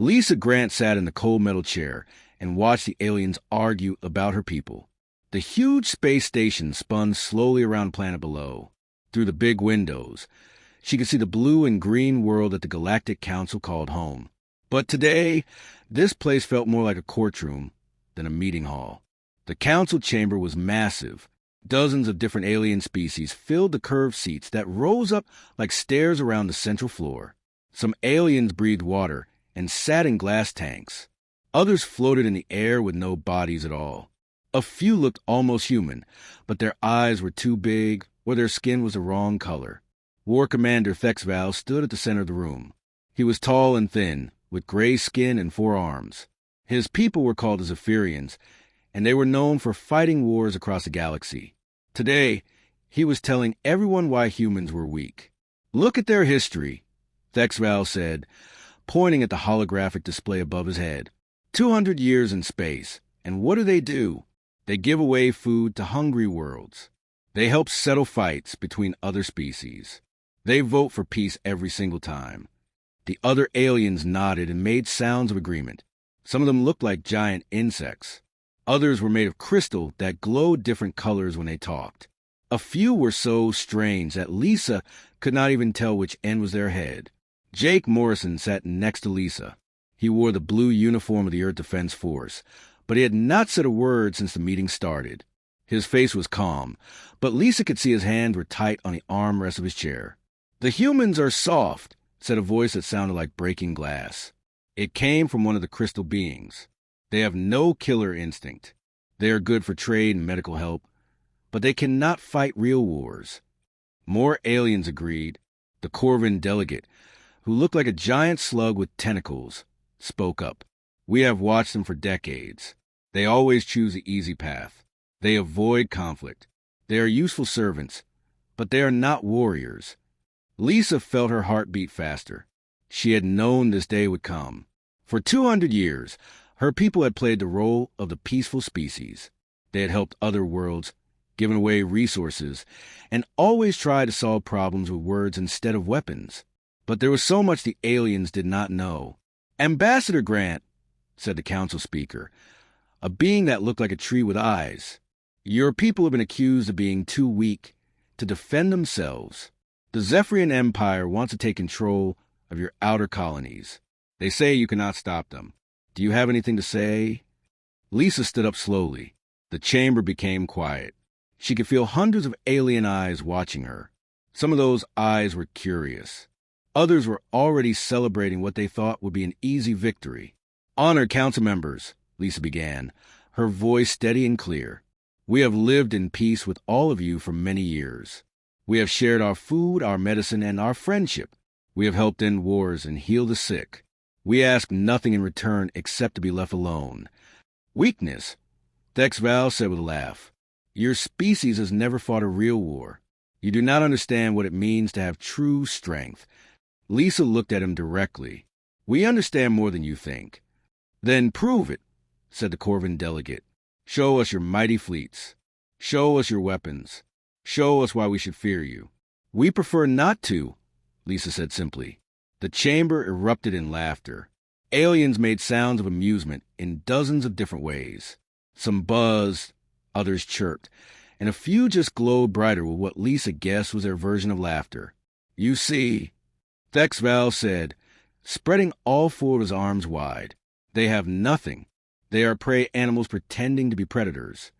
Lisa Grant sat in the cold metal chair and watched the aliens argue about her people. The huge space station spun slowly around the planet below. Through the big windows, she could see the blue and green world that the Galactic Council called home. But today, this place felt more like a courtroom than a meeting hall. The council chamber was massive. Dozens of different alien species filled the curved seats that rose up like stairs around the central floor. Some aliens breathed water and sat in glass tanks. Others floated in the air with no bodies at all. A few looked almost human, but their eyes were too big or their skin was the wrong color. War Commander Thexval stood at the center of the room. He was tall and thin, with gray skin and 4 arms. His people were called the Zephyrians, and they were known for fighting wars across the galaxy. Today, he was telling everyone why humans were weak. "Look at their history," Thexval said, pointing at the holographic display above his head. 200 years in space, and what do? They give away food to hungry worlds. They help settle fights between other species. They vote for peace every single time. The other aliens nodded and made sounds of agreement. Some of them looked like giant insects. Others were made of crystal that glowed different colors when they talked. A few were so strange that Lisa could not even tell which end was their head. Jake Morrison sat next to Lisa. He wore the blue uniform of the Earth Defense Force, but he had not said a word since the meeting started. His face was calm, but Lisa could see his hands were tight on the armrest of his chair. "The humans are soft," said a voice that sounded like breaking glass. It came from one of the crystal beings. "They have no killer instinct. They are good for trade and medical help, but they cannot fight real wars." More aliens agreed. The Corvin delegate, who looked like a giant slug with tentacles, spoke up. "We have watched them for decades. They always choose the easy path. They avoid conflict. They are useful servants, but they are not warriors." Lisa felt her heart beat faster. She had known this day would come. For 200 years, her people had played the role of the peaceful species. They had helped other worlds, given away resources, and always tried to solve problems with words instead of weapons. But there was so much the aliens did not know. "Ambassador Grant," said the council speaker, a being that looked like a tree with eyes, "your people have been accused of being too weak to defend themselves. The Zephyrian Empire wants to take control of your outer colonies. They say you cannot stop them. Do you have anything to say?" Lisa stood up slowly. The chamber became quiet. She could feel hundreds of alien eyes watching her. Some of those eyes were curious. Others were already celebrating what they thought would be an easy victory. "Honored council members," Lisa began, her voice steady and clear. "We have lived in peace with all of you for many years. We have shared our food, our medicine, and our friendship. We have helped end wars and heal the sick. We ask nothing in return except to be left alone." "Weakness," Thexval said with a laugh. "Your species has never fought a real war. You do not understand what it means to have true strength." Lisa looked at him directly. "We understand more than you think." "Then prove it," said the Corvin delegate. "Show us your mighty fleets. Show us your weapons. Show us why we should fear you." "We prefer not to," Lisa said simply. The chamber erupted in laughter. Aliens made sounds of amusement in dozens of different ways. Some buzzed, others chirped, and a few just glowed brighter with what Lisa guessed was their version of laughter. "You see," Thexval said, spreading all 4 of his arms wide, "they have nothing. They are prey animals pretending to be predators."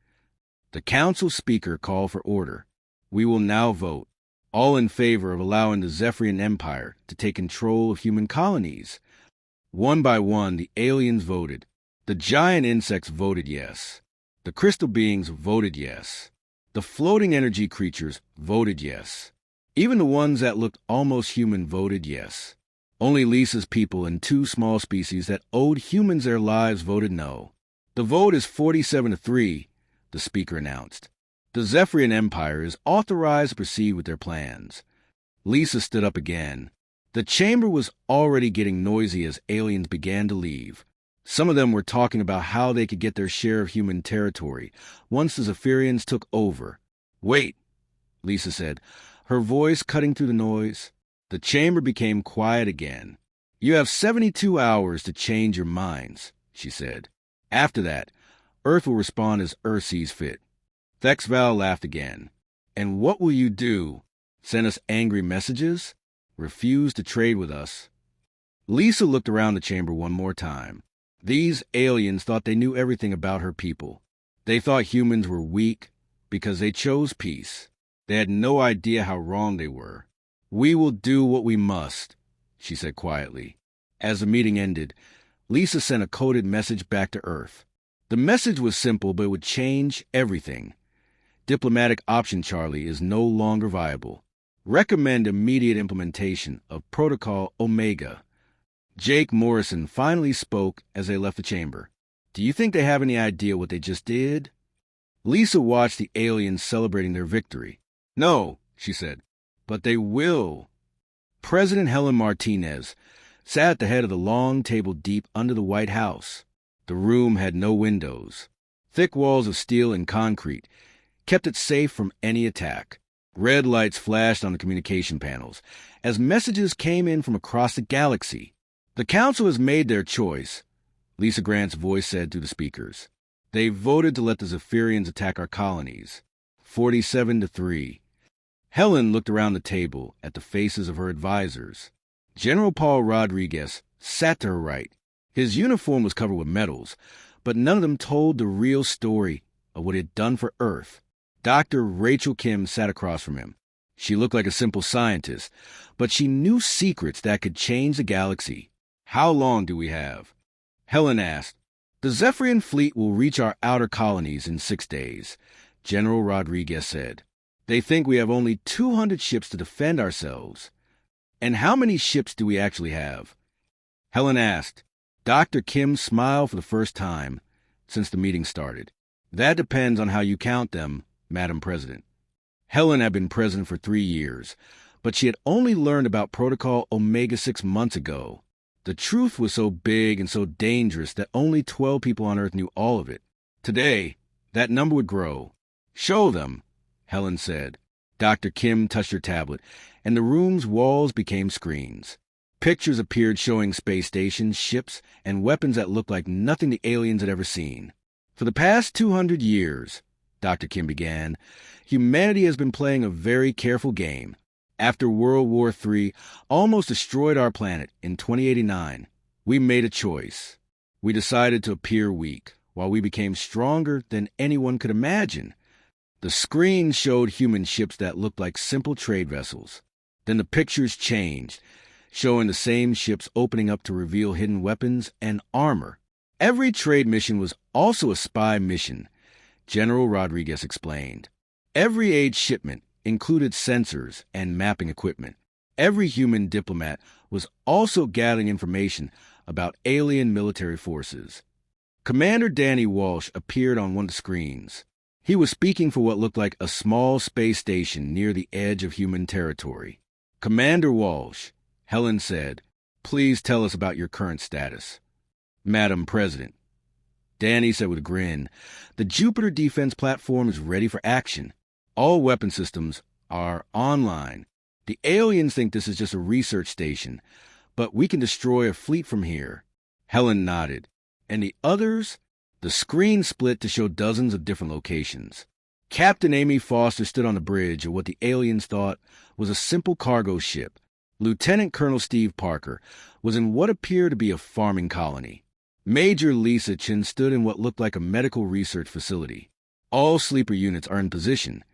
The council speaker called for order. "We will now vote. All in favor of allowing the Zephyrian Empire to take control of human colonies." One by one, the aliens voted. The giant insects voted yes. The crystal beings voted yes. The floating energy creatures voted yes. Even the ones that looked almost human voted yes. Only Lisa's people and 2 small species that owed humans their lives voted no. "The vote is 47-3, the speaker announced. "The Zephyrian Empire is authorized to proceed with their plans." Lisa stood up again. The chamber was already getting noisy as aliens began to leave. Some of them were talking about how they could get their share of human territory once the Zephyrians took over. "Wait," Lisa said, her voice cutting through the noise. The chamber became quiet again. You have 72 hours to change your minds, she said. After that, Earth will respond as Earth sees fit. Thexval laughed again. And what will you do? Send us angry messages? Refuse to trade with us? Lisa looked around the chamber one more time. These aliens thought they knew everything about her people. They thought humans were weak because they chose peace. They had no idea how wrong they were. We will do what we must, she said quietly. As the meeting ended, Lisa sent a coded message back to Earth. The message was simple, but it would change everything. Diplomatic option Charlie is no longer viable. Recommend immediate implementation of Protocol Omega. Jake Morrison finally spoke as they left the chamber. Do you think they have any idea what they just did? Lisa watched the aliens celebrating their victory. No, she said, but they will. President Helen Martinez sat at the head of the long table deep under the White House. The room had no windows. Thick walls of steel and concrete kept it safe from any attack. Red lights flashed on the communication panels as messages came in from across the galaxy. The Council has made their choice, Lisa Grant's voice said through the speakers. They voted to let the Zephyrians attack our colonies. 47-3. Helen looked around the table at the faces of her advisors. General Paul Rodriguez sat to her right. His uniform was covered with medals, but none of them told the real story of what it had done for Earth. Dr. Rachel Kim sat across from him. She looked like a simple scientist, but she knew secrets that could change the galaxy. How long do we have? Helen asked. The Zephyrian fleet will reach our outer colonies in 6 days, General Rodriguez said. They think we have only 200 ships to defend ourselves. And how many ships do we actually have? Helen asked. Dr. Kim smiled for the first time since the meeting started. That depends on how you count them, Madam President. Helen had been president for 3 years, but she had only learned about Protocol Omega 6 months ago. The truth was so big and so dangerous that only 12 people on Earth knew all of it. Today, that number would grow. Show them, Helen said. Dr. Kim touched her tablet, and the room's walls became screens. Pictures appeared showing space stations, ships, and weapons that looked like nothing the aliens had ever seen. For the past 200 years, Dr. Kim began, humanity has been playing a very careful game. After World War III almost destroyed our planet in 2089, we made a choice. We decided to appear weak, while we became stronger than anyone could imagine. The screen showed human ships that looked like simple trade vessels. Then the pictures changed, showing the same ships opening up to reveal hidden weapons and armor. Every trade mission was also a spy mission, General Rodriguez explained. Every aid shipment included sensors and mapping equipment. Every human diplomat was also gathering information about alien military forces. Commander Danny Walsh appeared on one of the screens. He was speaking for what looked like a small space station near the edge of human territory. Commander Walsh, Helen said, please tell us about your current status. Madam President. Danny said with a grin, the Jupiter defense platform is ready for action. All weapon systems are online. The aliens think this is just a research station, but we can destroy a fleet from here. Helen nodded. And the others? The screen split to show dozens of different locations. Captain Amy Foster stood on the bridge of what the aliens thought was a simple cargo ship. Lieutenant Colonel Steve Parker was in what appeared to be a farming colony. Major Lisa Chin stood in what looked like a medical research facility. All sleeper units are in position.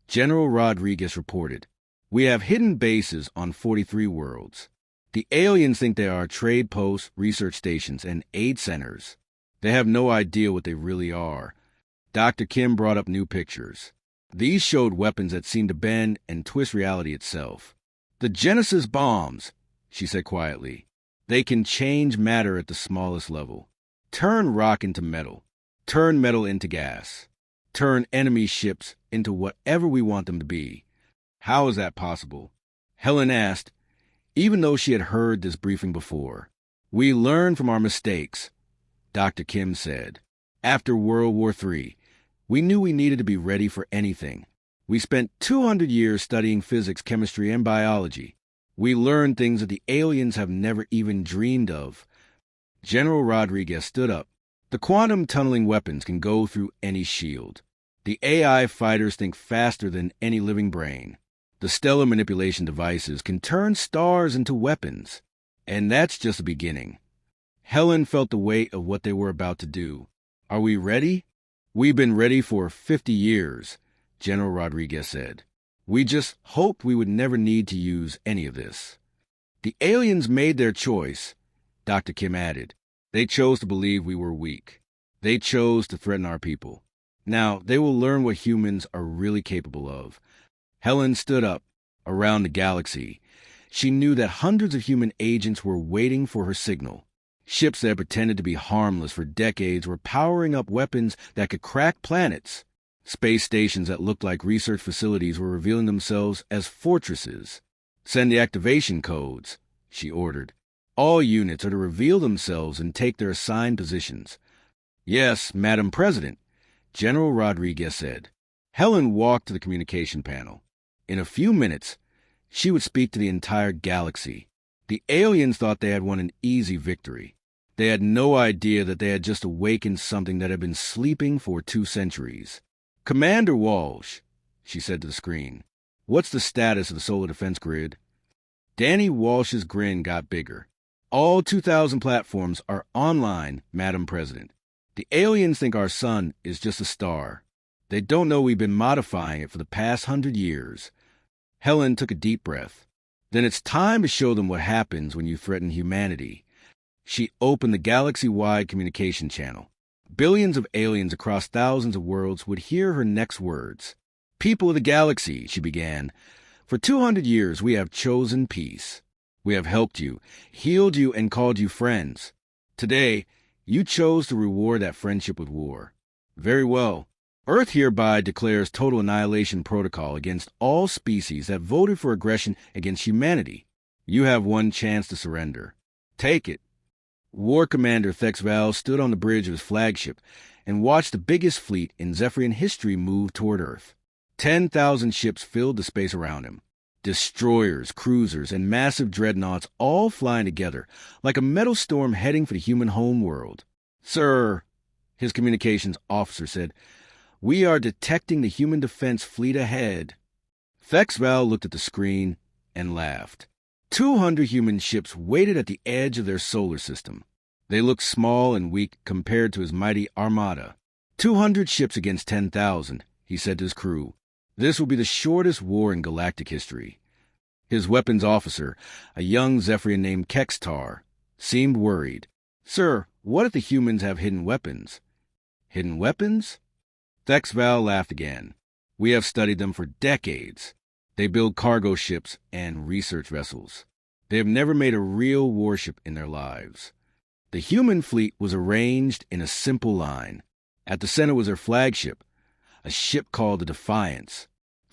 General Rodriguez reported. We have hidden bases on 43 worlds. The aliens think they are trade posts, research stations, and aid centers. They have no idea what they really are. Dr. Kim brought up new pictures. These showed weapons that seemed to bend and twist reality itself. The Genesis bombs, she said quietly. They can change matter at the smallest level. Turn rock into metal. Turn metal into gas. Turn enemy ships into whatever we want them to be. How is that possible? Helen asked, even though she had heard this briefing before. We learn from our mistakes, Dr. Kim said. After World War III, we knew we needed to be ready for anything. We spent 200 years studying physics, chemistry, and biology. We learned things that the aliens have never even dreamed of. General Rodriguez stood up. The quantum tunneling weapons can go through any shield. The AI fighters think faster than any living brain. The stellar manipulation devices can turn stars into weapons. And that's just the beginning. Helen felt the weight of what they were about to do. Are we ready? We've been ready for 50 years, General Rodriguez said. We just hoped we would never need to use any of this. The aliens made their choice, Dr. Kim added. They chose to believe we were weak. They chose to threaten our people. Now, they will learn what humans are really capable of. Helen stood up. Around the galaxy, she knew that hundreds of human agents were waiting for her signal. Ships that pretended to be harmless for decades were powering up weapons that could crack planets. Space stations that looked like research facilities were revealing themselves as fortresses. Send the activation codes, she ordered. All units are to reveal themselves and take their assigned positions. Yes, Madam President, General Rodriguez said. Helen walked to the communication panel. In a few minutes, she would speak to the entire galaxy. The aliens thought they had won an easy victory. They had no idea that they had just awakened something that had been sleeping for 2 centuries. Commander Walsh, she said to the screen, what's the status of the solar defense grid? Danny Walsh's grin got bigger. All 2,000 platforms are online, Madam President. The aliens think our sun is just a star. They don't know we've been modifying it for the past 100 years. Helen took a deep breath. Then it's time to show them what happens when you threaten humanity. She opened the galaxy-wide communication channel. Billions of aliens across thousands of worlds would hear her next words. People of the galaxy, she began. For 200 years we have chosen peace. We have helped you, healed you, and called you friends. Today, you chose to reward that friendship with war. Very well. Earth hereby declares total annihilation protocol against all species that voted for aggression against humanity. You have one chance to surrender. Take it. War Commander Thex Val stood on the bridge of his flagship and watched the biggest fleet in Zephyrian history move toward Earth. 10,000 ships filled the space around him. Destroyers, cruisers, and massive dreadnoughts all flying together like a metal storm heading for the human home world. Sir, his communications officer said, we are detecting the human defense fleet ahead. Thex Val looked at the screen and laughed. 200 human ships waited at the edge of their solar system. They looked small and weak compared to his mighty armada. 200 ships against 10,000, he said to his crew. This will be the shortest war in galactic history. His weapons officer, a young Zephyrian named Kextar, seemed worried. Sir, what if the humans have hidden weapons? Hidden weapons? Thex Val laughed again. We have studied them for decades. They build cargo ships and research vessels. They have never made a real warship in their lives. The human fleet was arranged in a simple line. At the center was their flagship, a ship called the Defiance.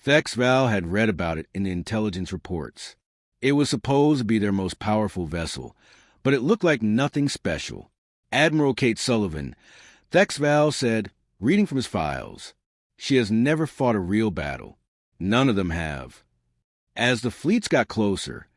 Thex Val had read about it in the intelligence reports. It was supposed to be their most powerful vessel, but it looked like nothing special. Admiral Kate Sullivan, Thex Val said, reading from his files, she has never fought a real battle. None of them have. As the fleets got closer,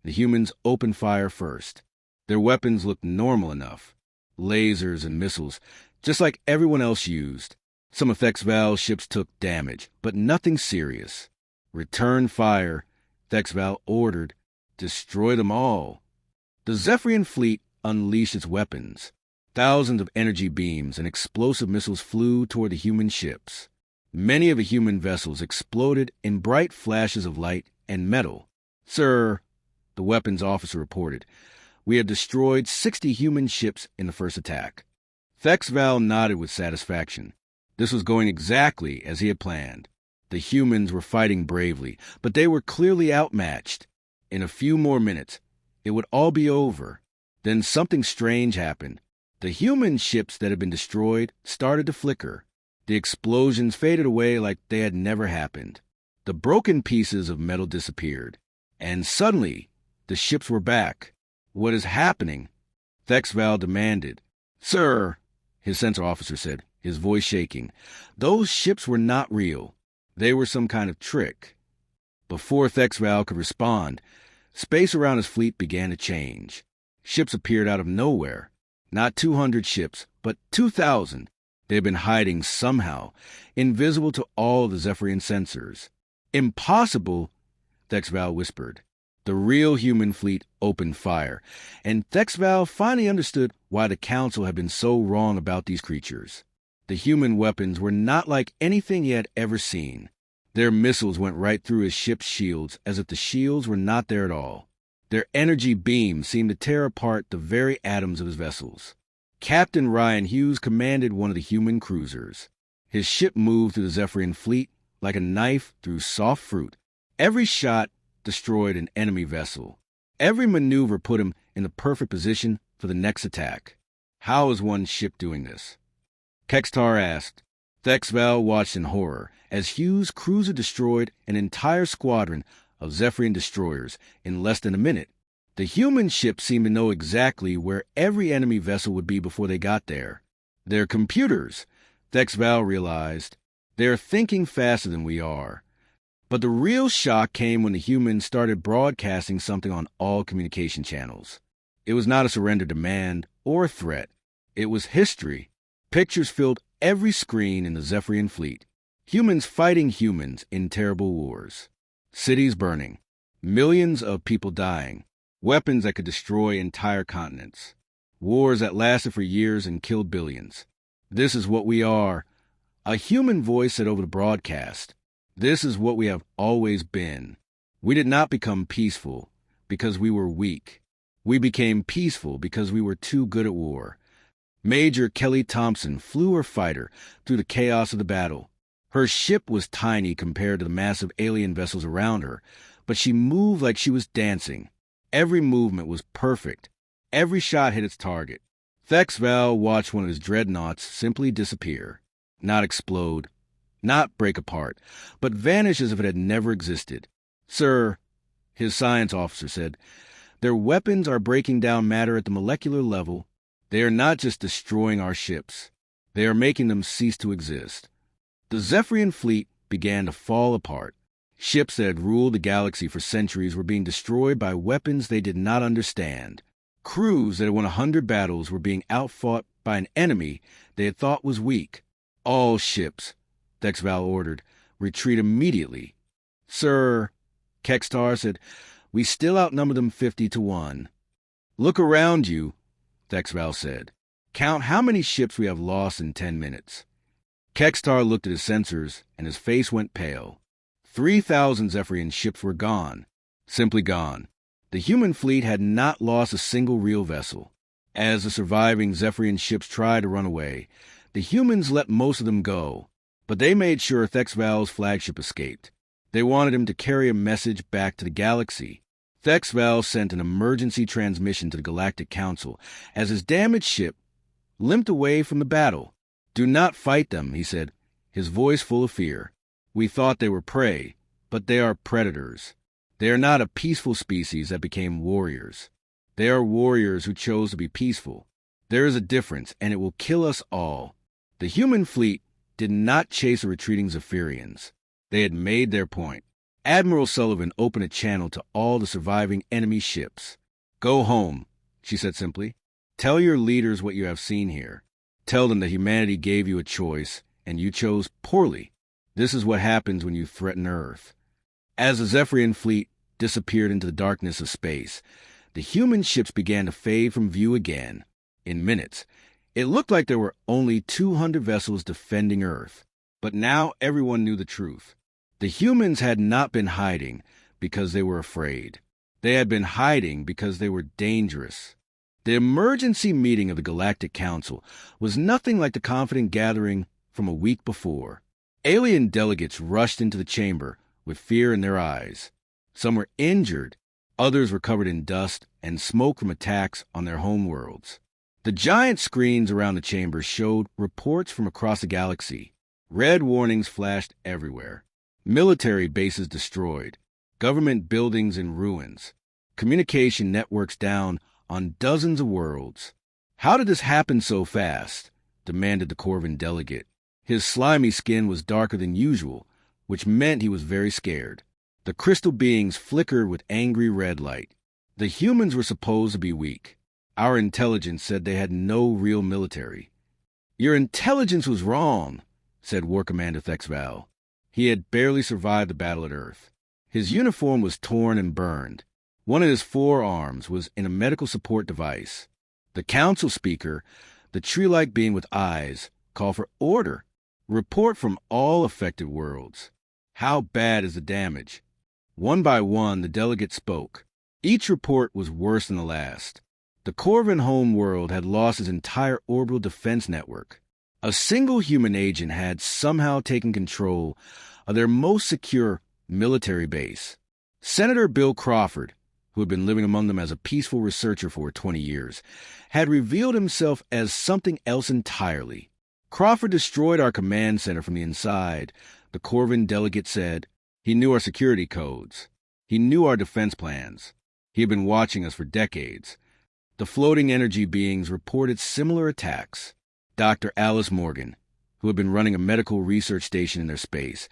the humans opened fire first. Their weapons looked normal enough. Lasers and missiles, just like everyone else used. Some of Thex Val's ships took damage, but nothing serious. Return fire, Thex Val ordered. Destroy them all. The Zephyrian fleet unleashed its weapons. Thousands of energy beams and explosive missiles flew toward the human ships. Many of the human vessels exploded in bright flashes of light and metal. Sir, the weapons officer reported, we have destroyed 60 human ships in the first attack. Thex Val nodded with satisfaction. This was going exactly as he had planned. The humans were fighting bravely, but they were clearly outmatched. In a few more minutes, it would all be over. Then something strange happened. The human ships that had been destroyed started to flicker. The explosions faded away like they had never happened. The broken pieces of metal disappeared. And suddenly, the ships were back. What is happening? Thex Val demanded. Sir, his sensor officer said, his voice shaking, those ships were not real. They were some kind of trick. Before Thex Val could respond, Space around his fleet began to change. Ships appeared out of nowhere. Not 200 ships, but 2,000. They had been hiding somehow, invisible to all the Zephyrian sensors. Impossible, Thexval whispered. The real human fleet opened fire, and Thexval finally understood why the Council had been so wrong about these creatures. The human weapons were not like anything he had ever seen. Their missiles went right through his ship's shields as if the shields were not there at all. Their energy beams seemed to tear apart the very atoms of his vessels. Captain Ryan Hughes commanded one of the human cruisers. His ship moved through the Zephyrian fleet like a knife through soft fruit. Every shot destroyed an enemy vessel. Every maneuver put him in the perfect position for the next attack. How is one ship doing this? Kextar asked. Thexval watched in horror as Hughes' cruiser destroyed an entire squadron of Zephyrian destroyers in less than a minute. The human ships seemed to know exactly where every enemy vessel would be before they got there. They're computers, Thexval realized. They're thinking faster than we are. But the real shock came when the humans started broadcasting something on all communication channels. It was not a surrender demand or a threat. It was history. Pictures filled every screen in the Zephyrian fleet. Humans fighting humans in terrible wars. Cities burning. Millions of people dying. Weapons that could destroy entire continents. Wars that lasted for years and killed billions. This is what we are. A human voice said over the broadcast. This is what we have always been. We did not become peaceful because we were weak. We became peaceful because we were too good at war. Major Kelly Thompson flew her fighter through the chaos of the battle. Her ship was tiny compared to the massive alien vessels around her, but she moved like she was dancing. Every movement was perfect. Every shot hit its target. Thexval watched one of his dreadnoughts simply disappear. Not explode. Not break apart, but vanish as if it had never existed. Sir, his science officer said, their weapons are breaking down matter at the molecular level. They are not just destroying our ships. They are making them cease to exist. The Zephyrian fleet began to fall apart. Ships that had ruled the galaxy for centuries were being destroyed by weapons they did not understand. Crews that had won 100 battles were being outfought by an enemy they had thought was weak. All ships, Thexval ordered, retreat immediately. Sir, Kextar said, we still outnumber them 50-1. Look around you, Thexval said. Count how many ships we have lost in 10 minutes. Kextar looked at his sensors, and his face went pale. 3,000 Zephyrian ships were gone. Simply gone. The human fleet had not lost a single real vessel. As the surviving Zephyrian ships tried to run away, the humans let most of them go, but they made sure Thexval's flagship escaped. They wanted him to carry a message back to the galaxy. Thexval sent an emergency transmission to the Galactic Council as his damaged ship limped away from the battle. Do not fight them, he said, his voice full of fear. We thought they were prey, but they are predators. They are not a peaceful species that became warriors. They are warriors who chose to be peaceful. There is a difference, and it will kill us all. The human fleet did not chase the retreating Zephyrians. They had made their point. Admiral Sullivan opened a channel to all the surviving enemy ships. Go home, she said simply. Tell your leaders what you have seen here. Tell them that humanity gave you a choice, and you chose poorly. This is what happens when you threaten Earth. As the Zephyrian fleet disappeared into the darkness of space, the human ships began to fade from view again. In minutes, it looked like there were only 200 vessels defending Earth. But now everyone knew the truth. The humans had not been hiding because they were afraid. They had been hiding because they were dangerous. The emergency meeting of the Galactic Council was nothing like the confident gathering from a week before. Alien delegates rushed into the chamber with fear in their eyes. Some were injured. Others were covered in dust and smoke from attacks on their homeworlds. The giant screens around the chamber showed reports from across the galaxy. Red warnings flashed everywhere. Military bases destroyed. Government buildings in ruins. Communication networks down on dozens of worlds. How did this happen so fast? Demanded the Corvin delegate. His slimy skin was darker than usual, which meant he was very scared. The crystal beings flickered with angry red light. The humans were supposed to be weak. Our intelligence said they had no real military. Your intelligence was wrong, said War Commander Thexval. He had barely survived the battle at Earth. His uniform was torn and burned. One of his forearms was in a medical support device. The council speaker, the tree-like being with eyes, called for order. Report from all affected worlds. How bad is the damage? One by one, the delegates spoke. Each report was worse than the last. The Corvin home world had lost its entire orbital defense network. A single human agent had somehow taken control of their most secure military base. Senator Bill Crawford, who had been living among them as a peaceful researcher for 20 years, had revealed himself as something else entirely. Crawford destroyed our command center from the inside, the Corvin delegate said. He knew our security codes. He knew our defense plans. He had been watching us for decades. The floating energy beings reported similar attacks. Dr. Alice Morgan, who had been running a medical research station in their space,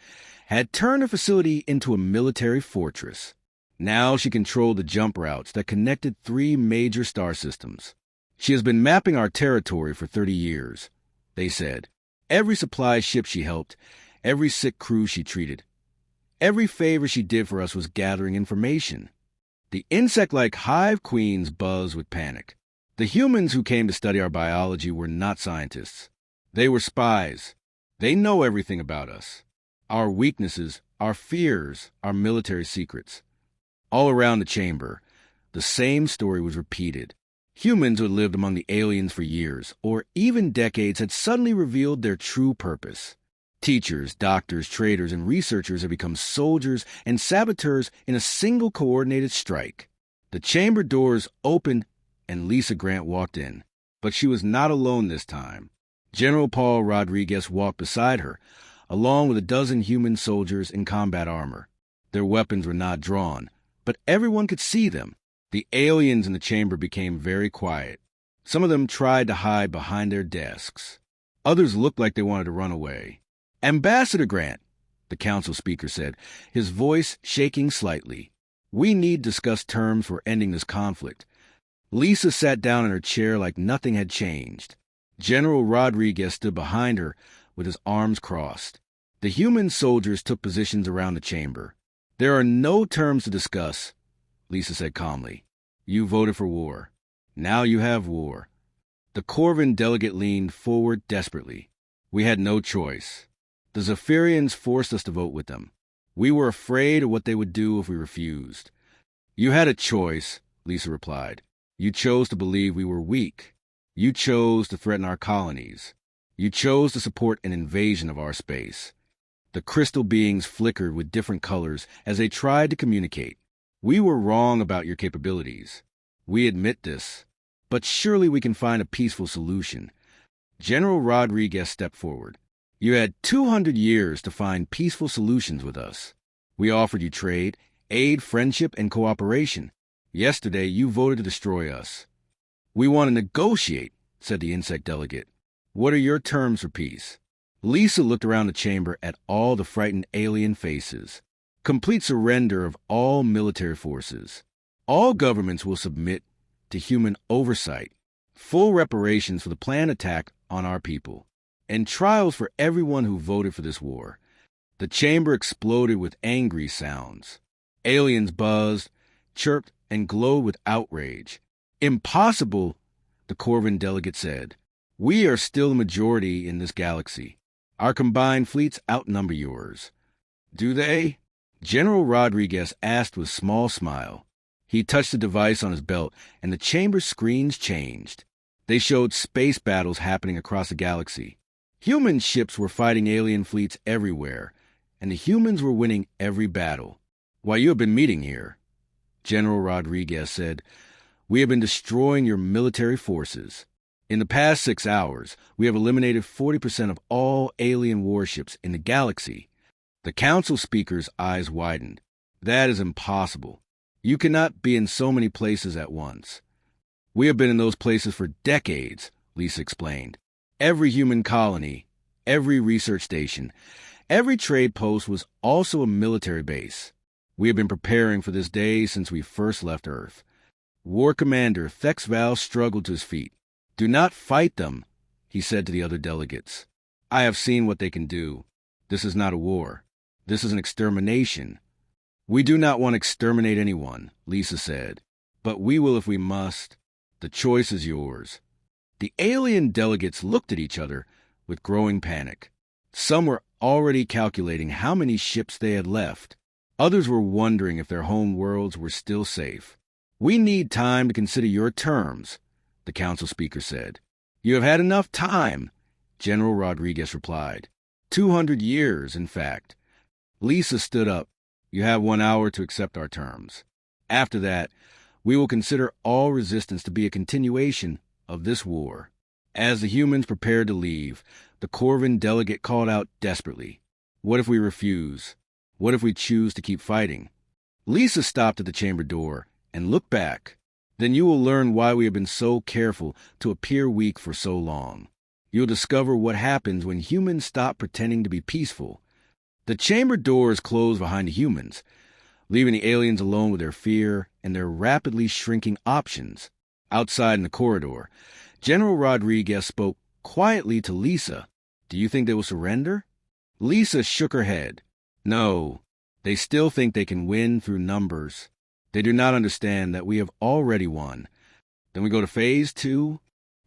had turned her facility into a military fortress. Now she controlled the jump routes that connected 3 major star systems. She has been mapping our territory for 30 years, they said. Every supply ship she helped, every sick crew she treated. Every favor she did for us was gathering information. The insect-like hive queens buzzed with panic. The humans who came to study our biology were not scientists. They were spies. They know everything about us. Our weaknesses, our fears, our military secrets. All around the chamber, the same story was repeated. Humans who had lived among the aliens for years, or even decades, had suddenly revealed their true purpose. Teachers, doctors, traders, and researchers had become soldiers and saboteurs in a single coordinated strike. The chamber doors opened, and Lisa Grant walked in. But she was not alone this time. General Paul Rodriguez walked beside her, along with a dozen human soldiers in combat armor. Their weapons were not drawn, but everyone could see them. The aliens in the chamber became very quiet. Some of them tried to hide behind their desks. Others looked like they wanted to run away. Ambassador Grant, the council speaker said, his voice shaking slightly. We need to discuss terms for ending this conflict. Lisa sat down in her chair like nothing had changed. General Rodriguez stood behind her with his arms crossed. The human soldiers took positions around the chamber. There are no terms to discuss, Lisa said calmly. You voted for war. Now you have war. The Corvin delegate leaned forward desperately. We had no choice. The Zephyrians forced us to vote with them. We were afraid of what they would do if we refused. You had a choice, Lisa replied. You chose to believe we were weak. You chose to threaten our colonies. You chose to support an invasion of our space. The crystal beings flickered with different colors as they tried to communicate. We were wrong about your capabilities. We admit this. But surely we can find a peaceful solution. General Rodriguez stepped forward. You had 200 years to find peaceful solutions with us. We offered you trade, aid, friendship, and cooperation. Yesterday, you voted to destroy us. We want to negotiate, said the insect delegate. What are your terms for peace? Lisa looked around the chamber at all the frightened alien faces. Complete surrender of all military forces. All governments will submit to human oversight. Full reparations for the planned attack on our people. And trials for everyone who voted for this war. The chamber exploded with angry sounds. Aliens buzzed, chirped, and glowed with outrage. Impossible, the Corvin delegate said. We are still the majority in this galaxy. Our combined fleets outnumber yours. Do they? General Rodriguez asked with a small smile. He touched the device on his belt, and the chamber screens changed. They showed space battles happening across the galaxy. Human ships were fighting alien fleets everywhere, and the humans were winning every battle. Why, you have been meeting here, General Rodriguez said. We have been destroying your military forces. In the past 6 hours, we have eliminated 40% of all alien warships in the galaxy. The council speaker's eyes widened. That is impossible. You cannot be in so many places at once. We have been in those places for decades, Lisa explained. Every human colony, every research station, every trade post was also a military base. We have been preparing for this day since we first left Earth. War Commander Thexval struggled to his feet. Do not fight them, he said to the other delegates. I have seen what they can do. This is not a war. This is an extermination. We do not want to exterminate anyone, Lisa said. But we will if we must. The choice is yours. The alien delegates looked at each other with growing panic. Some were already calculating how many ships they had left. Others were wondering if their home worlds were still safe. We need time to consider your terms, the council speaker said. You have had enough time, General Rodriguez replied. 200 years, in fact. Lisa stood up. You have 1 hour to accept our terms. After that, we will consider all resistance to be a continuation of this war. As the humans prepared to leave, the Corvin delegate called out desperately. What if we refuse? What if we choose to keep fighting? Lisa stopped at the chamber door and looked back. Then you will learn why we have been so careful to appear weak for so long. You'll discover what happens when humans stop pretending to be peaceful. The chamber doors closed behind the humans, leaving the aliens alone with their fear and their rapidly shrinking options. Outside in the corridor, General Rodriguez spoke quietly to Lisa. Do you think they will surrender? Lisa shook her head. No, they still think they can win through numbers. They do not understand that we have already won. Then we go to phase 2?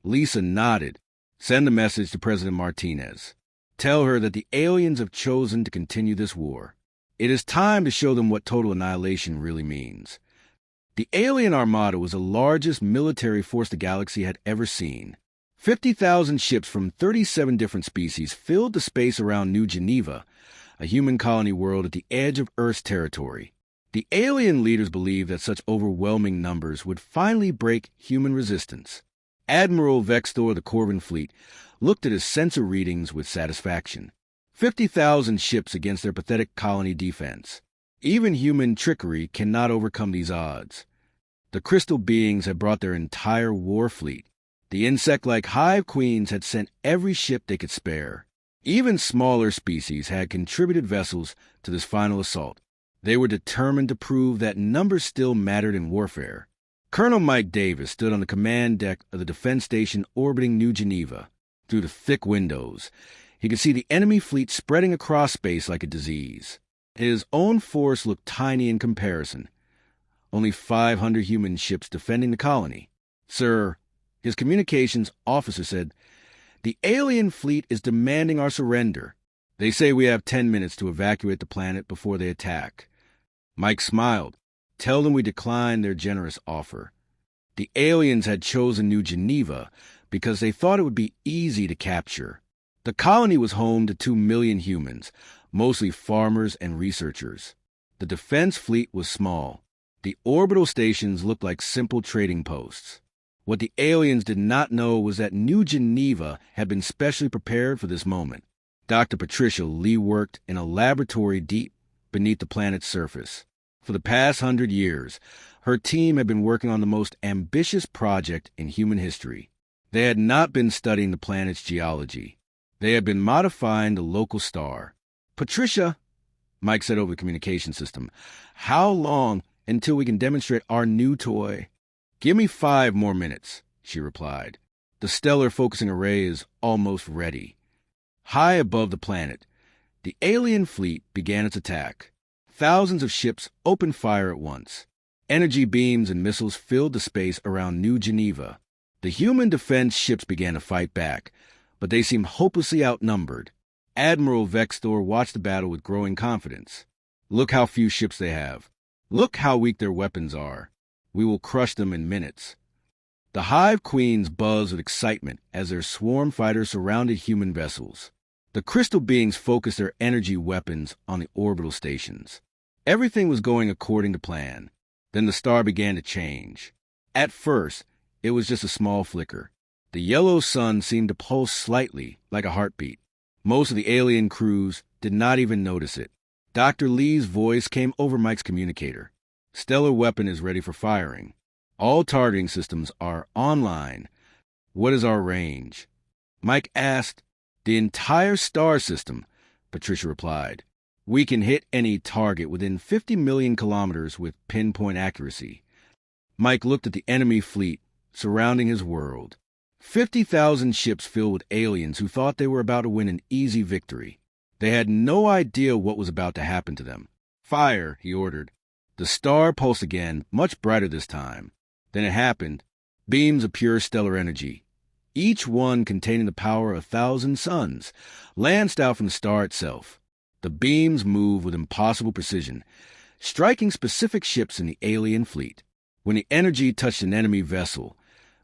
Lisa nodded. Send a message to President Martinez. Tell her that the aliens have chosen to continue this war. It is time to show them what total annihilation really means. The alien armada was the largest military force the galaxy had ever seen. 50,000 ships from 37 different species filled the space around New Geneva, a human colony world at the edge of Earth's territory. The alien leaders believed that such overwhelming numbers would finally break human resistance. Admiral Vextor of the Corvin fleet looked at his sensor readings with satisfaction. 50,000 ships against their pathetic colony defense. Even human trickery cannot overcome these odds. The crystal beings had brought their entire war fleet. The insect-like hive queens had sent every ship they could spare. Even smaller species had contributed vessels to this final assault. They were determined to prove that numbers still mattered in warfare. Colonel Mike Davis stood on the command deck of the defense station orbiting New Geneva. Through the thick windows, he could see the enemy fleet spreading across space like a disease. His own force looked tiny in comparison. Only 500 human ships defending the colony. Sir, his communications officer said, the alien fleet is demanding our surrender. They say we have 10 minutes to evacuate the planet before they attack. Mike smiled. Tell them we declined their generous offer. The aliens had chosen New Geneva because they thought it would be easy to capture. The colony was home to 2 million humans, mostly farmers and researchers. The defense fleet was small. The orbital stations looked like simple trading posts. What the aliens did not know was that New Geneva had been specially prepared for this moment. Dr. Patricia Lee worked in a laboratory deep beneath the planet's surface. For the past 100 years, her team had been working on the most ambitious project in human history. They had not been studying the planet's geology. They had been modifying the local star. Patricia, Mike said over the communication system, how long until we can demonstrate our new toy? Give me 5 more minutes, she replied. The stellar focusing array is almost ready. High above the planet, the alien fleet began its attack. Thousands of ships opened fire at once. Energy beams and missiles filled the space around New Geneva. The human defense ships began to fight back, but they seemed hopelessly outnumbered. Admiral Vextor watched the battle with growing confidence. Look how few ships they have. Look how weak their weapons are. We will crush them in minutes. The hive queens buzzed with excitement as their swarm fighters surrounded human vessels. The crystal beings focused their energy weapons on the orbital stations. Everything was going according to plan. Then the star began to change. At first, it was just a small flicker. The yellow sun seemed to pulse slightly, like a heartbeat. Most of the alien crews did not even notice it. Dr. Lee's voice came over Mike's communicator. Stellar weapon is ready for firing. All targeting systems are online. What is our range? Mike asked. The entire star system, Patricia replied. We can hit any target within 50 million kilometers with pinpoint accuracy. Mike looked at the enemy fleet surrounding his world. 50,000 ships filled with aliens who thought they were about to win an easy victory. They had no idea what was about to happen to them. "Fire," he ordered. The star pulsed again, much brighter this time. Then it happened. Beams of pure stellar energy, each one containing the power of 1,000 suns, lanced out from the star itself. The beams moved with impossible precision, striking specific ships in the alien fleet. When the energy touched an enemy vessel,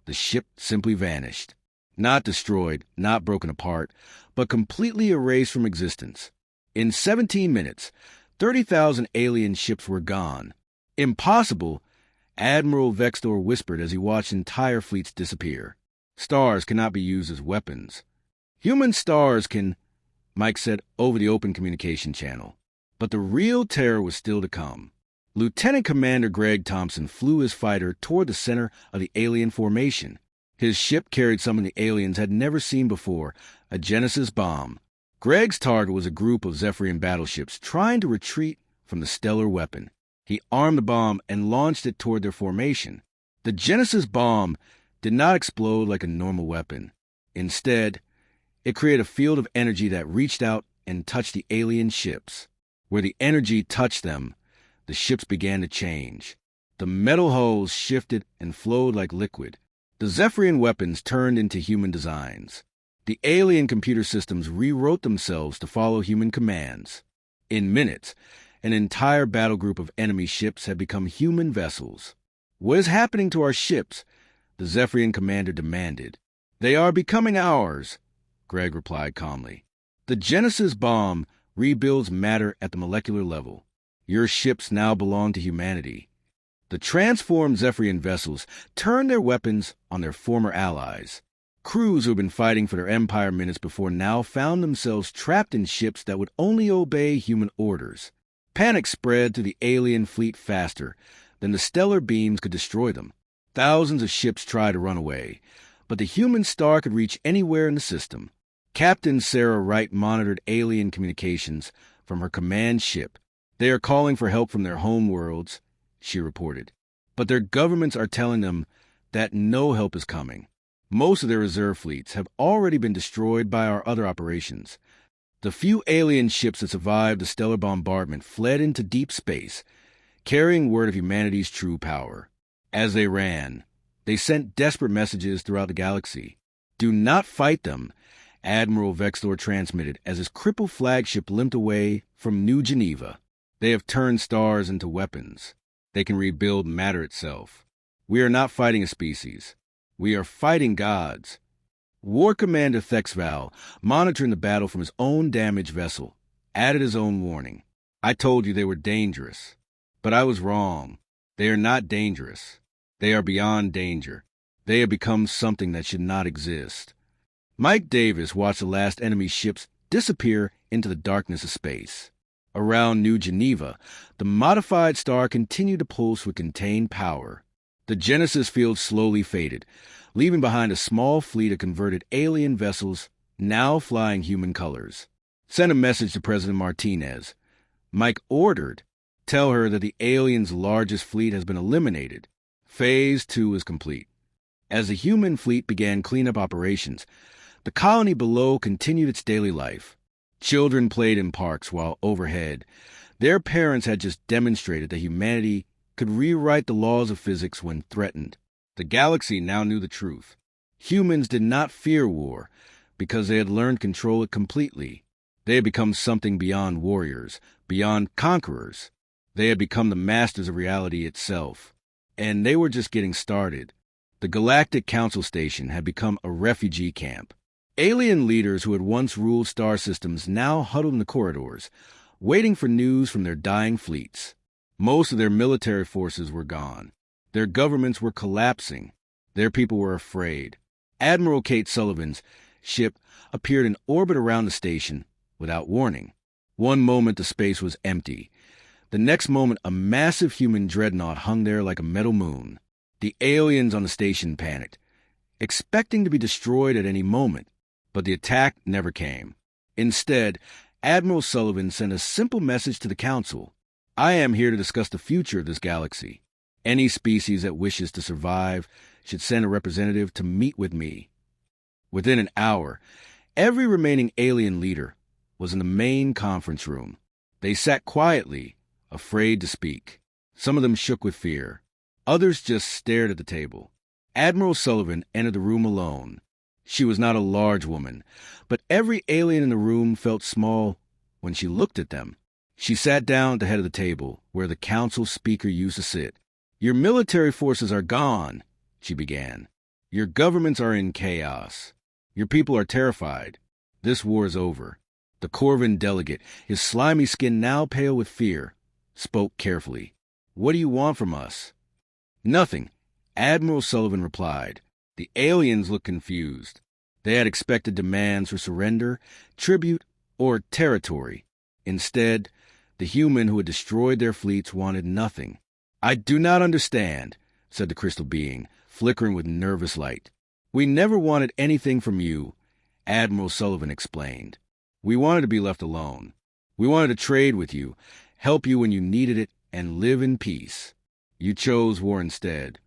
the ship simply vanished. Not destroyed, not broken apart, but completely erased from existence. In 17 minutes, 30,000 alien ships were gone. "Impossible," Admiral Vextor whispered as he watched entire fleets disappear. "Stars cannot be used as weapons." "Human stars can," Mike said over the open communication channel. But the real terror was still to come. Lieutenant Commander Greg Thompson flew his fighter toward the center of the alien formation. His ship carried something the aliens had never seen before, a Genesis bomb. Greg's target was a group of Zephyrian battleships trying to retreat from the stellar weapon. He armed the bomb and launched it toward their formation. The Genesis bomb did not explode like a normal weapon. Instead, it created a field of energy that reached out and touched the alien ships. Where the energy touched them, the ships began to change. The metal hulls shifted and flowed like liquid. The Zephyrian weapons turned into human designs. The alien computer systems rewrote themselves to follow human commands. In minutes, an entire battle group of enemy ships had become human vessels. "What is happening to our ships?" the Zephyrian commander demanded. "They are becoming ours," Greg replied calmly. "The Genesis bomb rebuilds matter at the molecular level. Your ships now belong to humanity." The transformed Zephyrian vessels turned their weapons on their former allies. Crews who had been fighting for their empire minutes before now found themselves trapped in ships that would only obey human orders. Panic spread through the alien fleet faster than the stellar beams could destroy them. Thousands of ships tried to run away, but the human star could reach anywhere in the system. Captain Sarah Wright monitored alien communications from her command ship. "They are calling for help from their home worlds," she reported. "But their governments are telling them that no help is coming. Most of their reserve fleets have already been destroyed by our other operations. The few alien ships that survived the stellar bombardment fled into deep space, carrying word of humanity's true power. As they ran, they sent desperate messages throughout the galaxy. 'Do not fight them,' Admiral Vextor transmitted as his crippled flagship limped away from New Geneva. 'They have turned stars into weapons. They can rebuild matter itself. We are not fighting a species. We are fighting gods.' War Commander Thexval, monitoring the battle from his own damaged vessel, added his own warning. 'I told you they were dangerous. But I was wrong. They are not dangerous. They are beyond danger. They have become something that should not exist.' Mike Davis watched the last enemy ships disappear into the darkness of space. Around New Geneva, the modified star continued to pulse with contained power. The Genesis field slowly faded, leaving behind a small fleet of converted alien vessels now flying human colors. "Send a message to President Martinez," Mike ordered. "Tell her that the aliens' largest fleet has been eliminated. Phase 2 is complete." As the human fleet began cleanup operations, the colony below continued its daily life. Children played in parks while overhead, their parents had just demonstrated that humanity could rewrite the laws of physics when threatened. The galaxy now knew the truth. Humans did not fear war because they had learned to control it completely. They had become something beyond warriors, beyond conquerors. They had become the masters of reality itself. And they were just getting started. The Galactic Council Station had become a refugee camp. Alien leaders who had once ruled star systems now huddled in the corridors, waiting for news from their dying fleets. Most of their military forces were gone. Their governments were collapsing. Their people were afraid. Admiral Kate Sullivan's ship appeared in orbit around the station without warning. One moment the space was empty. The next moment a massive human dreadnought hung there like a metal moon. The aliens on the station panicked, expecting to be destroyed at any moment. But the attack never came. Instead, Admiral Sullivan sent a simple message to the Council. I am here to discuss the future of this galaxy. Any species that wishes to survive should send a representative to meet with me. Within an hour, every remaining alien leader was in the main conference room. They sat quietly, afraid to speak. Some of them shook with fear. Others just stared at the table. Admiral Sullivan entered the room alone. She was not a large woman, but every alien in the room felt small when she looked at them. She sat down at the head of the table, where the council speaker used to sit. Your military forces are gone, she began. Your governments are in chaos. Your people are terrified. This war is over. The Corvin delegate, his slimy skin now pale with fear, spoke carefully. What do you want from us? Nothing, Admiral Sullivan replied. The aliens looked confused. They had expected demands for surrender, tribute, or territory. Instead, the human who had destroyed their fleets wanted nothing. I do not understand, said the crystal being, flickering with nervous light. We never wanted anything from you, Admiral Sullivan explained. We wanted to be left alone. We wanted to trade with you, help you when you needed it, and live in peace. You chose war instead.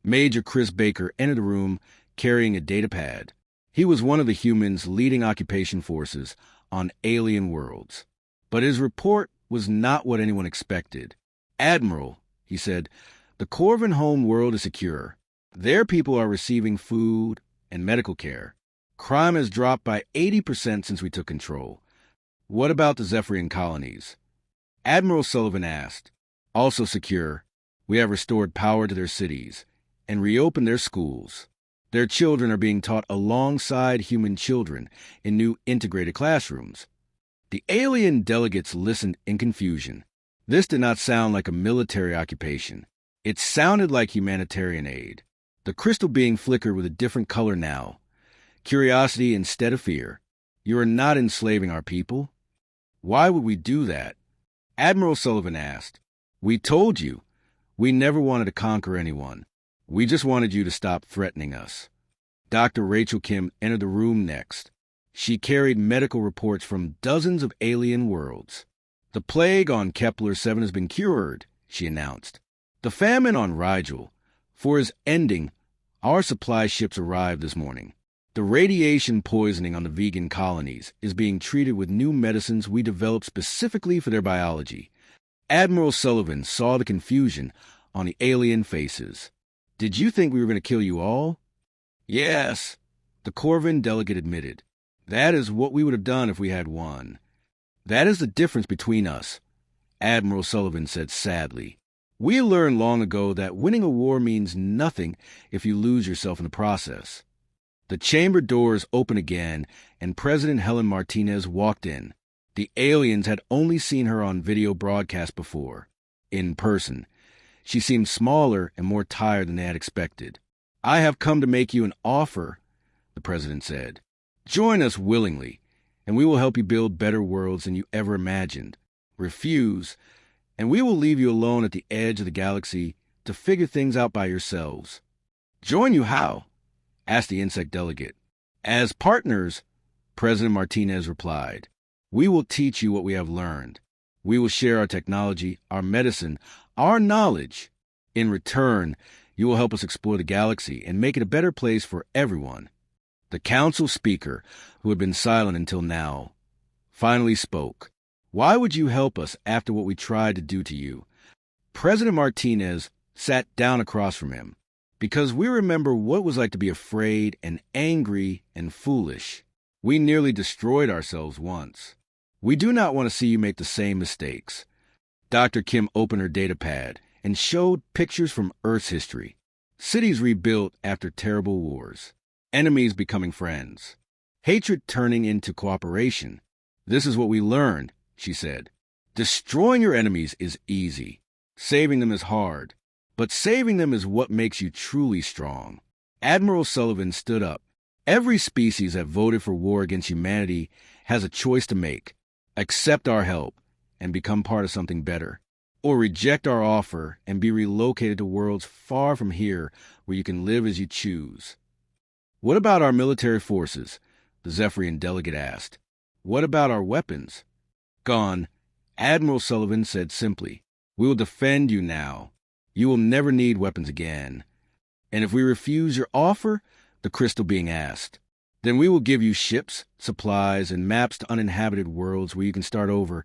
Major Chris Baker entered the room carrying a data pad. He was one of the humans leading occupation forces on alien worlds. But his report was not what anyone expected. Admiral, he said, the Corvin home world is secure. Their people are receiving food and medical care. Crime has dropped by 80% since we took control. What about the Zephyrian colonies? Admiral Sullivan asked. Also secure. We have restored power to their cities and reopened their schools. Their children are being taught alongside human children in new integrated classrooms. The alien delegates listened in confusion. This did not sound like a military occupation. It sounded like humanitarian aid. The crystal being flickered with a different color now. Curiosity instead of fear. You are not enslaving our people. Why would we do that? Admiral Sullivan asked. We told you. We never wanted to conquer anyone. We just wanted you to stop threatening us. Dr. Rachel Kim entered the room next. She carried medical reports from dozens of alien worlds. The plague on Kepler 7 has been cured, she announced. The famine on Rigel, for his ending, our supply ships arrived this morning. The radiation poisoning on the vegan colonies is being treated with new medicines we developed specifically for their biology. Admiral Sullivan saw the confusion on the alien faces. Did you think we were going to kill you all? Yes, the Corvin delegate admitted. That is what we would have done if we had won. That is the difference between us, Admiral Sullivan said sadly. We learned long ago that winning a war means nothing if you lose yourself in the process. The chamber doors opened again, and President Helen Martinez walked in. The aliens had only seen her on video broadcast before. In person, she seemed smaller and more tired than they had expected. I have come to make you an offer, the president said. Join us willingly, and we will help you build better worlds than you ever imagined. Refuse, and we will leave you alone at the edge of the galaxy to figure things out by yourselves. Join you how? Asked the insect delegate. As partners, President Martinez replied. We will teach you what we have learned. We will share our technology, our medicine, our knowledge. In return, you will help us explore the galaxy and make it a better place for everyone. The council speaker, who had been silent until now, finally spoke. Why would you help us after what we tried to do to you? President Martinez sat down across from him. Because we remember what it was like to be afraid and angry and foolish. We nearly destroyed ourselves once. We do not want to see you make the same mistakes. Dr. Kim opened her data pad and showed pictures from Earth's history. Cities rebuilt after terrible wars. Enemies becoming friends. Hatred turning into cooperation. This is what we learned, she said. Destroying your enemies is easy. Saving them is hard. But saving them is what makes you truly strong. Admiral Sullivan stood up. Every species that voted for war against humanity has a choice to make. Accept our help and become part of something better. Or reject our offer and be relocated to worlds far from here where you can live as you choose. What about our military forces? The Zephyrian delegate asked. What about our weapons? Gone. Admiral Sullivan said simply, "We will defend you now. You will never need weapons again. And if we refuse your offer," the crystal being asked, "then we will give you ships, supplies, and maps to uninhabited worlds where you can start over."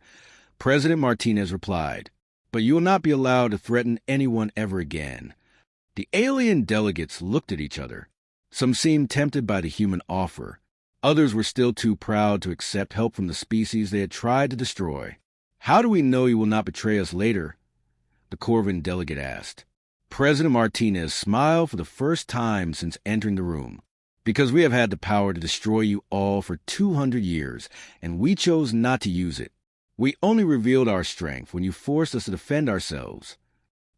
President Martinez replied, "But you will not be allowed to threaten anyone ever again." The alien delegates looked at each other. Some seemed tempted by the human offer. Others were still too proud to accept help from the species they had tried to destroy. "How do we know you will not betray us later?" the Corvin delegate asked. President Martinez smiled for the first time since entering the room. "Because we have had the power to destroy you all for 200 years, and we chose not to use it. We only revealed our strength when you forced us to defend ourselves."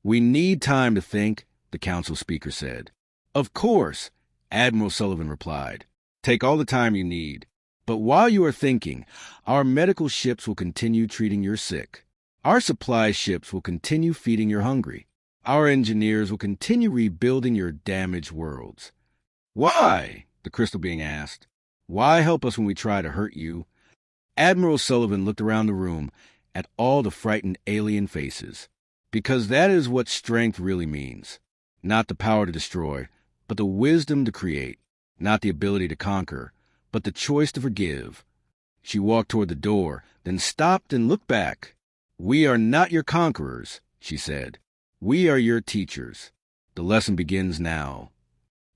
"We need time to think," the council speaker said. "Of course," Admiral Sullivan replied. "Take all the time you need. But while you are thinking, our medical ships will continue treating your sick. Our supply ships will continue feeding your hungry. Our engineers will continue rebuilding your damaged worlds." "Why?" the crystal being asked. "Why help us when we try to hurt you?" Admiral Sullivan looked around the room at all the frightened alien faces. "Because that is what strength really means. Not the power to destroy, but the wisdom to create. Not the ability to conquer, but the choice to forgive." She walked toward the door, then stopped and looked back. "We are not your conquerors," she said. "We are your teachers. The lesson begins now."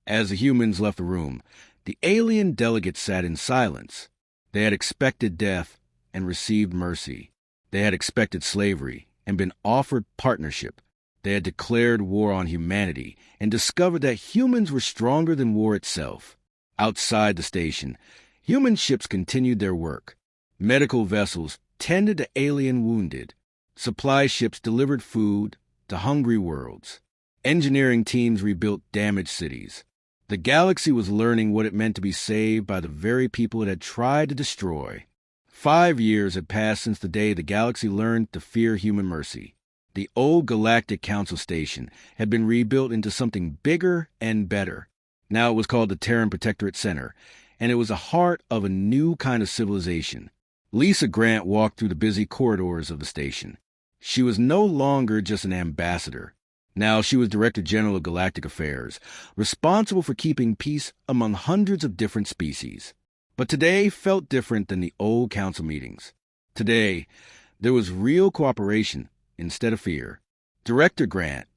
As the humans left the room, the alien delegates sat in silence. They had expected death and received mercy. They had expected slavery and been offered partnership. They had declared war on humanity and discovered that humans were stronger than war itself. Outside the station, human ships continued their work. Medical vessels tended to alien wounded. Supply ships delivered food to hungry worlds. Engineering teams rebuilt damaged cities. The galaxy was learning what it meant to be saved by the very people it had tried to destroy. 5 years had passed since the day the galaxy learned to fear human mercy. The old Galactic Council Station had been rebuilt into something bigger and better. Now it was called the Terran Protectorate Center, and it was the heart of a new kind of civilization. Lisa Grant walked through the busy corridors of the station. She was no longer just an ambassador. Now she was Director General of Galactic Affairs, responsible for keeping peace among hundreds of different species. But today felt different than the old council meetings. Today, there was real cooperation instead of fear. Director Grant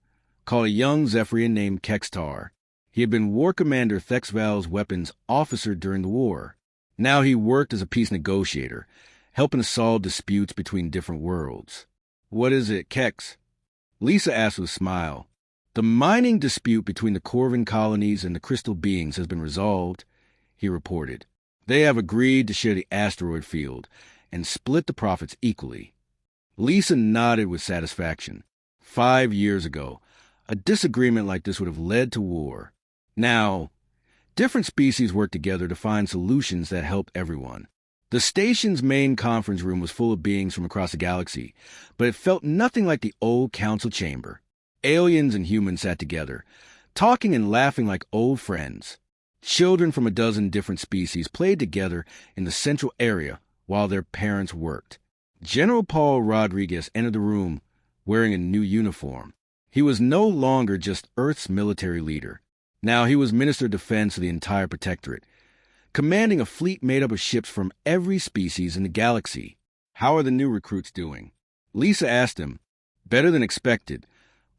called a young Zephyrian named Kextar. He had been War Commander Thexval's weapons officer during the war. Now he worked as a peace negotiator, helping to solve disputes between different worlds. "What is it, Kex?" Lisa asked with a smile. "The mining dispute between the Corvin colonies and the crystal beings has been resolved," he reported. "They have agreed to share the asteroid field and split the profits equally." Lisa nodded with satisfaction. 5 years ago, a disagreement like this would have led to war. Now, different species work together to find solutions that help everyone. The station's main conference room was full of beings from across the galaxy, but it felt nothing like the old council chamber. Aliens and humans sat together, talking and laughing like old friends. Children from a dozen different species played together in the central area while their parents worked. General Paul Rodriguez entered the room wearing a new uniform. He was no longer just Earth's military leader. Now he was Minister of Defense of the entire Protectorate, commanding a fleet made up of ships from every species in the galaxy. "How are the new recruits doing?" Lisa asked him. "Better than expected,"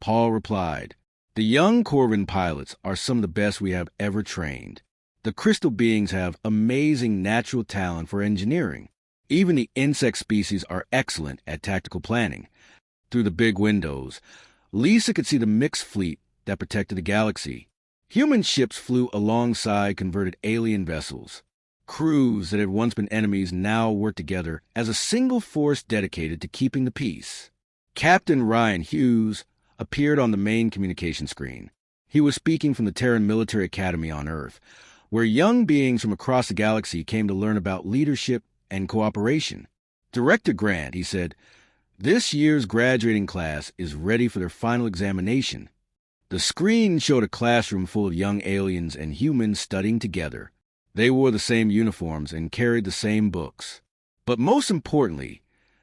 Paul replied. "The young Corvin pilots are some of the best we have ever trained. The crystal beings have amazing natural talent for engineering. Even the insect species are excellent at tactical planning." Through the big windows, Lisa could see the mixed fleet that protected the galaxy. Human ships flew alongside converted alien vessels. Crews that had once been enemies now worked together as a single force dedicated to keeping the peace. Captain Ryan Hughes appeared on the main communication screen. He was speaking from the Terran Military Academy on Earth, where young beings from across the galaxy came to learn about leadership and cooperation. "Director Grant," he said, "this year's graduating class is ready for their final examination." The screen showed a classroom full of young aliens and humans studying together. They wore the same uniforms and carried the same books. But most importantly,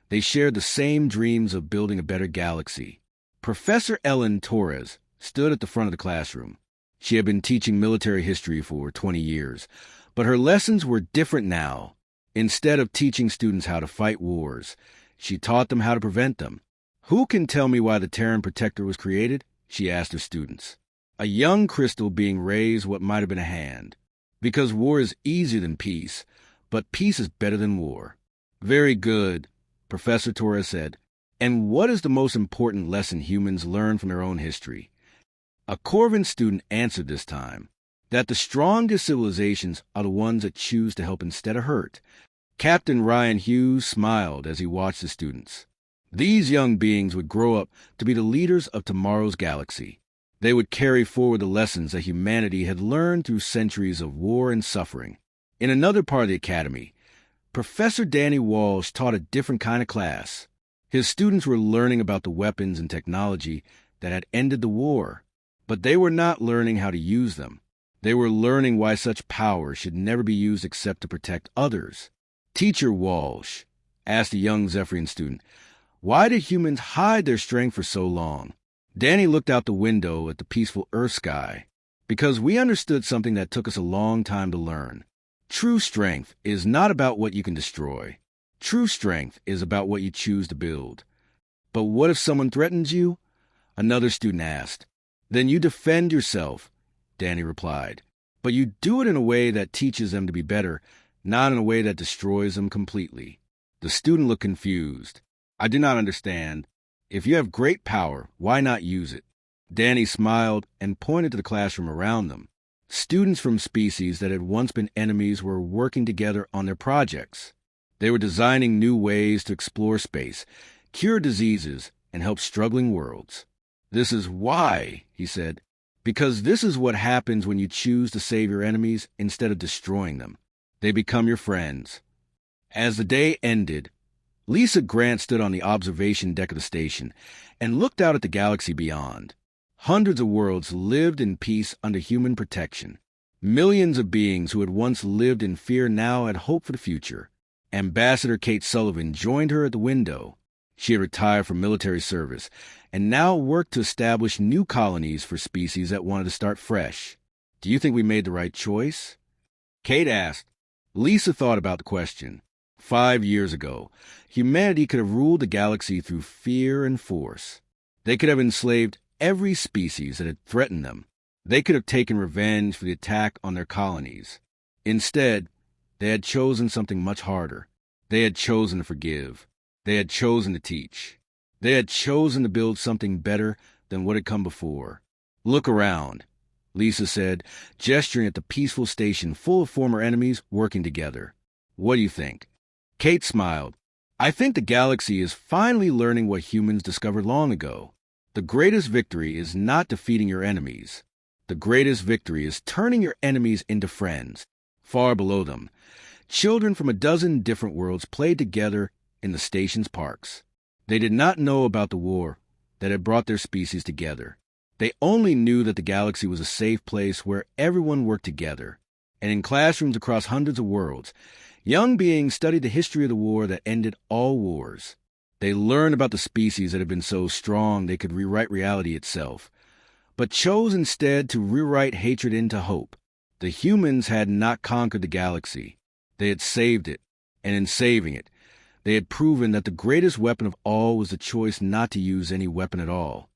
They shared the same dreams of building a better galaxy. Professor Ellen Torres stood at the front of the classroom. She had been teaching military history for 20 years, but her lessons were different now. Instead of teaching students how to fight wars, she taught them how to prevent them. "Who can tell me why the Terran Protector was created?" she asked her students. A young crystal being raised what might have been a hand. "Because war is easier than peace, but peace is better than war." "Very good," Professor Torres said. "And what is the most important lesson humans learn from their own history?" A Corvin student answered this time, that the strongest civilizations are the ones that choose to help instead of hurt. Captain Ryan Hughes smiled as he watched the students. These young beings would grow up to be the leaders of tomorrow's galaxy. They would carry forward the lessons that humanity had learned through centuries of war and suffering. In another part of the academy, Professor Danny Walsh taught a different kind of class. His students were learning about the weapons and technology that had ended the war, but they were not learning how to use them. They were learning why such power should never be used except to protect others. "Teacher Walsh," asked a young Zephyrian student, "why did humans hide their strength for so long?" Danny looked out the window at the peaceful Earth sky. "Because we understood something that took us a long time to learn. True strength is not about what you can destroy. True strength is about what you choose to build." "But what if someone threatens you?" another student asked. "Then you defend yourself," Danny replied. "But you do it in a way that teaches them to be better, not in a way that destroys them completely." The student looked confused. "I do not understand. If you have great power, why not use it?" Danny smiled and pointed to the classroom around them. Students from species that had once been enemies were working together on their projects. They were designing new ways to explore space, cure diseases, and help struggling worlds. "This is why," he said, "because this is what happens when you choose to save your enemies instead of destroying them. They become your friends." As the day ended, Lisa Grant stood on the observation deck of the station and looked out at the galaxy beyond. Hundreds of worlds lived in peace under human protection. Millions of beings who had once lived in fear now had hope for the future. Ambassador Kate Sullivan joined her at the window. She had retired from military service and now worked to establish new colonies for species that wanted to start fresh. "Do you think we made the right choice?" Kate asked. Lisa thought about the question. 5 years ago, humanity could have ruled the galaxy through fear and force. They could have enslaved every species that had threatened them. They could have taken revenge for the attack on their colonies. Instead, they had chosen something much harder. They had chosen to forgive. They had chosen to teach. They had chosen to build something better than what had come before. "Look around," Lisa said, gesturing at the peaceful station full of former enemies working together. "What do you think?" Kate smiled. "I think the galaxy is finally learning what humans discovered long ago. The greatest victory is not defeating your enemies. The greatest victory is turning your enemies into friends." Far below them, children from a dozen different worlds played together in the station's parks. They did not know about the war that had brought their species together. They only knew that the galaxy was a safe place where everyone worked together. And in classrooms across hundreds of worlds, young beings studied the history of the war that ended all wars. They learned about the species that had been so strong they could rewrite reality itself, but chose instead to rewrite hatred into hope. The humans had not conquered the galaxy. They had saved it, and in saving it, they had proven that the greatest weapon of all was the choice not to use any weapon at all.